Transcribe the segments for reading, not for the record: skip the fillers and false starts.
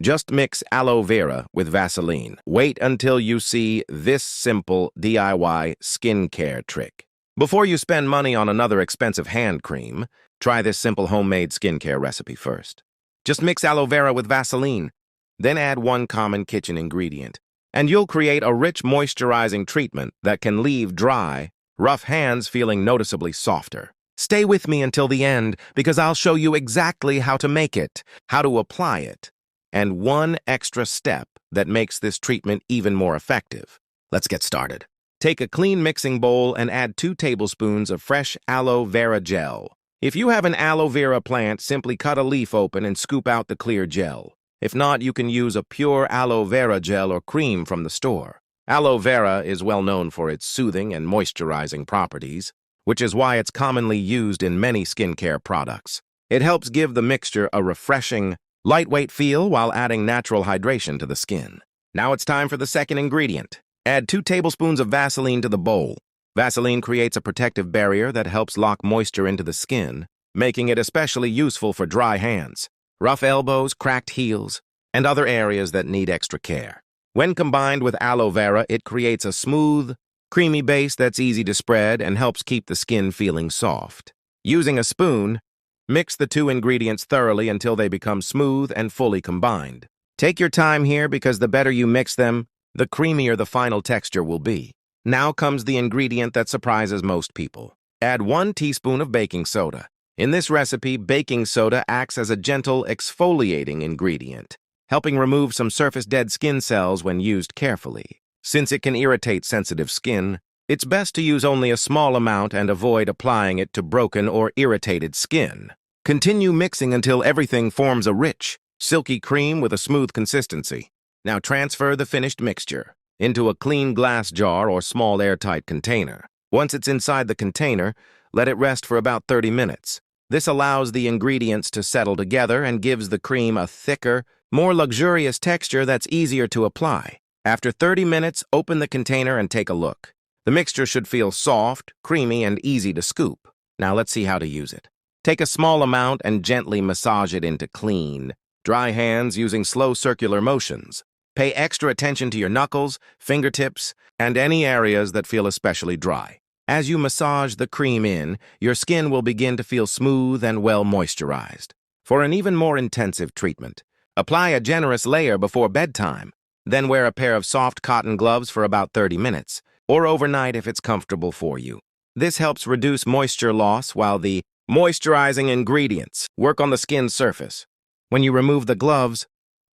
Just mix aloe vera with Vaseline. Wait until you see this simple DIY skincare trick. Before you spend money on another expensive hand cream, try this simple homemade skincare recipe first. Just mix aloe vera with Vaseline, then add one common kitchen ingredient, and you'll create a rich moisturizing treatment that can leave dry, rough hands feeling noticeably softer. Stay with me until the end because I'll show you exactly how to make it, how to apply it, and one extra step that makes this treatment even more effective. Let's get started. Take a clean mixing bowl and add 2 tablespoons of fresh aloe vera gel. If you have an aloe vera plant, simply cut a leaf open and scoop out the clear gel. If not, you can use a pure aloe vera gel or cream from the store. Aloe vera is well known for its soothing and moisturizing properties, which is why it's commonly used in many skincare products. It helps give the mixture a refreshing, lightweight feel while adding natural hydration to the skin. Now it's time for the second ingredient. Add 2 tablespoons of Vaseline to the bowl. Vaseline creates a protective barrier that helps lock moisture into the skin, making it especially useful for dry hands, rough elbows, cracked heels, and other areas that need extra care. When combined with aloe vera, it creates a smooth, creamy base that's easy to spread and helps keep the skin feeling soft. Using a spoon, mix the 2 ingredients thoroughly until they become smooth and fully combined. Take your time here because the better you mix them, the creamier the final texture will be. Now comes the ingredient that surprises most people. Add 1 teaspoon of baking soda. In this recipe, baking soda acts as a gentle exfoliating ingredient, helping remove some surface dead skin cells when used carefully. Since it can irritate sensitive skin, it's best to use only a small amount and avoid applying it to broken or irritated skin. Continue mixing until everything forms a rich, silky cream with a smooth consistency. Now transfer the finished mixture into a clean glass jar or small airtight container. Once it's inside the container, let it rest for about 30 minutes. This allows the ingredients to settle together and gives the cream a thicker, more luxurious texture that's easier to apply. After 30 minutes, open the container and take a look. The mixture should feel soft, creamy, and easy to scoop. Now let's see how to use it. Take a small amount and gently massage it into clean, dry hands using slow circular motions. Pay extra attention to your knuckles, fingertips, and any areas that feel especially dry. As you massage the cream in, your skin will begin to feel smooth and well moisturized. For an even more intensive treatment, apply a generous layer before bedtime. Then wear a pair of soft cotton gloves for about 30 minutes, or overnight if it's comfortable for you. This helps reduce moisture loss while the moisturizing ingredients work on the skin's surface. When you remove the gloves,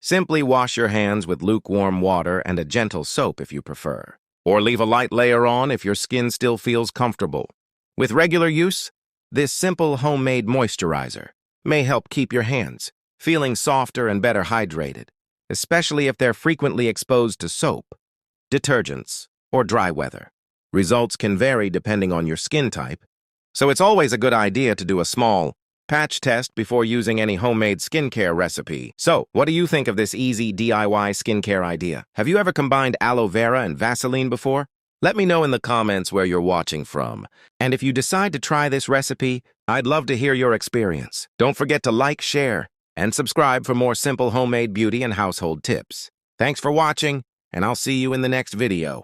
simply wash your hands with lukewarm water and a gentle soap if you prefer, or leave a light layer on if your skin still feels comfortable. With regular use, this simple homemade moisturizer may help keep your hands feeling softer and better hydrated, especially if they're frequently exposed to soap, detergents, or dry weather. Results can vary depending on your skin type, so it's always a good idea to do a small patch test before using any homemade skincare recipe. So, what do you think of this easy DIY skincare idea? Have you ever combined aloe vera and Vaseline before? Let me know in the comments where you're watching from. And if you decide to try this recipe, I'd love to hear your experience. Don't forget to like, share, and subscribe for more simple homemade beauty and household tips. Thanks for watching, and I'll see you in the next video.